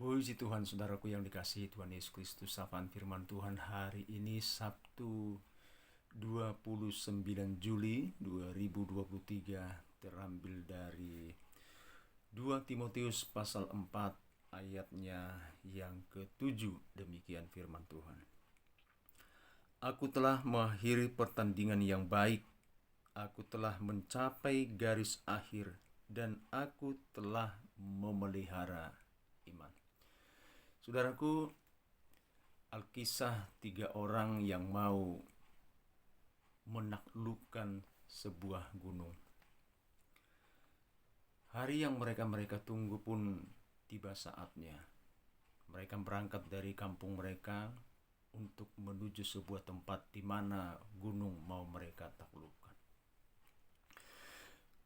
Puji Tuhan, saudaraku yang dikasihi Tuhan Yesus Kristus. Sapaan firman Tuhan hari ini Sabtu 29 Juli 2023 terambil dari 2 Timotius pasal 4 ayatnya yang ke-7. Demikian firman Tuhan. Aku telah mengakhiri pertandingan yang baik. Aku telah mencapai garis akhir dan aku telah memelihara iman. Saudaraku, Alkisah 3 orang yang mau menaklukkan sebuah gunung. Hari yang mereka tunggu pun tiba saatnya. Mereka berangkat dari kampung mereka untuk menuju sebuah tempat di mana gunung mau mereka taklukkan.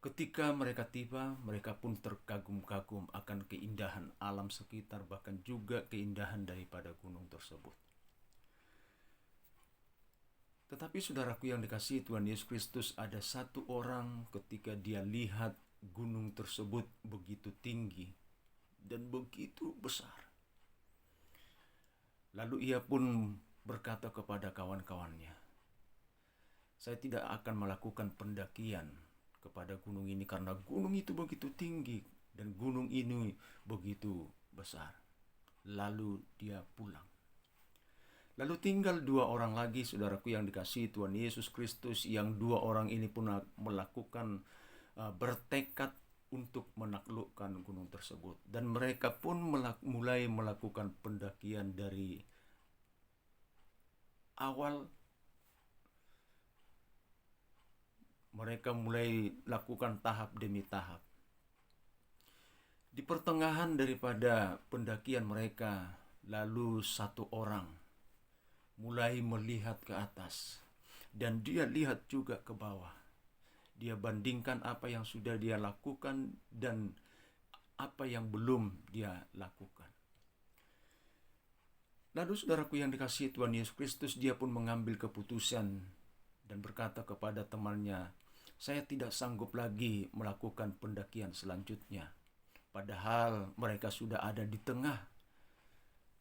Ketika mereka tiba, mereka pun terkagum-kagum akan keindahan alam sekitar, bahkan juga keindahan daripada gunung tersebut. Tetapi saudaraku yang dikasihi Tuhan Yesus Kristus, ada satu orang ketika dia lihat gunung tersebut begitu tinggi dan begitu besar. Lalu ia pun berkata kepada kawan-kawannya, "Saya tidak akan melakukan pendakian kepada gunung ini karena gunung itu begitu tinggi dan gunung ini begitu besar." Lalu dia pulang. Lalu tinggal 2 orang lagi, saudaraku yang dikasihi Tuhan Yesus Kristus, yang 2 orang ini pun melakukan bertekad untuk menaklukkan gunung tersebut. Dan mereka pun mulai melakukan pendakian dari awal. Mereka mulai lakukan tahap demi tahap. Di pertengahan daripada pendakian mereka, lalu satu orang mulai melihat ke atas. Dan dia lihat juga ke bawah. Dia bandingkan apa yang sudah dia lakukan dan apa yang belum dia lakukan. Lalu saudaraku yang dikasihi Tuhan Yesus Kristus, dia pun mengambil keputusan dan berkata kepada temannya, "Saya tidak sanggup lagi melakukan pendakian selanjutnya." Padahal mereka sudah ada di tengah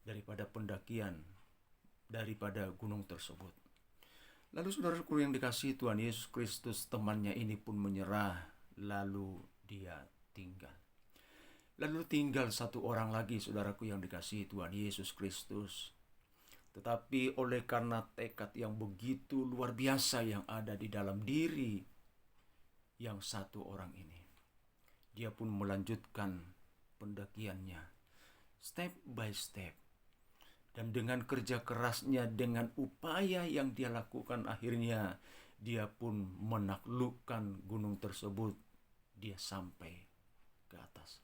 daripada pendakian daripada gunung tersebut. Lalu saudaraku yang dikasihi Tuhan Yesus Kristus, temannya ini pun menyerah, lalu dia tinggal. Lalu tinggal satu orang lagi, saudaraku yang dikasihi Tuhan Yesus Kristus. Tetapi oleh karena tekad yang begitu luar biasa yang ada di dalam diri yang satu orang ini, dia pun melanjutkan pendakiannya step by step. Dan dengan kerja kerasnya, dengan upaya yang dia lakukan, akhirnya dia pun menaklukkan gunung tersebut. Dia sampai ke atas.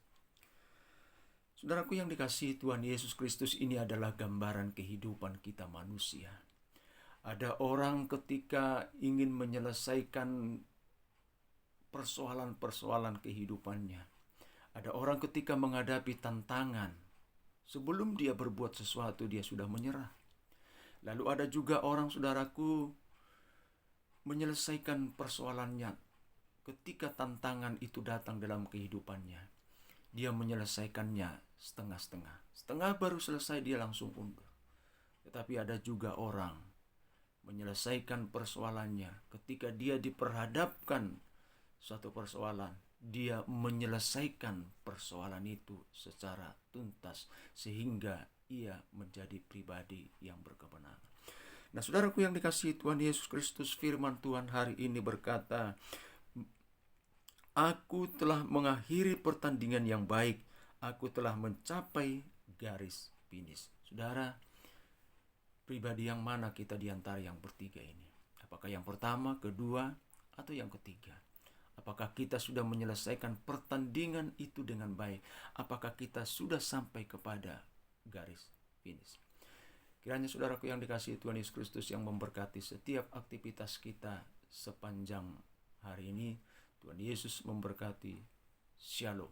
Saudaraku yang dikasihi Tuhan Yesus Kristus, ini adalah gambaran kehidupan kita manusia. Ada orang ketika ingin menyelesaikan persoalan-persoalan kehidupannya. Ada orang ketika menghadapi tantangan, sebelum dia berbuat sesuatu dia sudah menyerah. Lalu ada juga orang, saudaraku, menyelesaikan persoalannya ketika tantangan itu datang dalam kehidupannya. Dia menyelesaikannya setengah-setengah. Setengah baru selesai dia langsung undur. Tetapi ada juga orang menyelesaikan persoalannya ketika dia diperhadapkan suatu persoalan, dia menyelesaikan persoalan itu secara tuntas sehingga ia menjadi pribadi yang berkemenangan. Nah, saudaraku yang dikasihi Tuhan Yesus Kristus, firman Tuhan hari ini berkata, "Aku telah mengakhiri pertandingan yang baik, aku telah mencapai garis finish." Saudara, pribadi yang mana kita di antara yang bertiga ini? Apakah yang pertama, kedua, atau yang ketiga? Apakah kita sudah menyelesaikan pertandingan itu dengan baik? Apakah kita sudah sampai kepada garis finish? Kiranya saudaraku yang dikasihi Tuhan Yesus Kristus yang memberkati setiap aktivitas kita sepanjang hari ini. Tuhan Yesus memberkati. Shalom.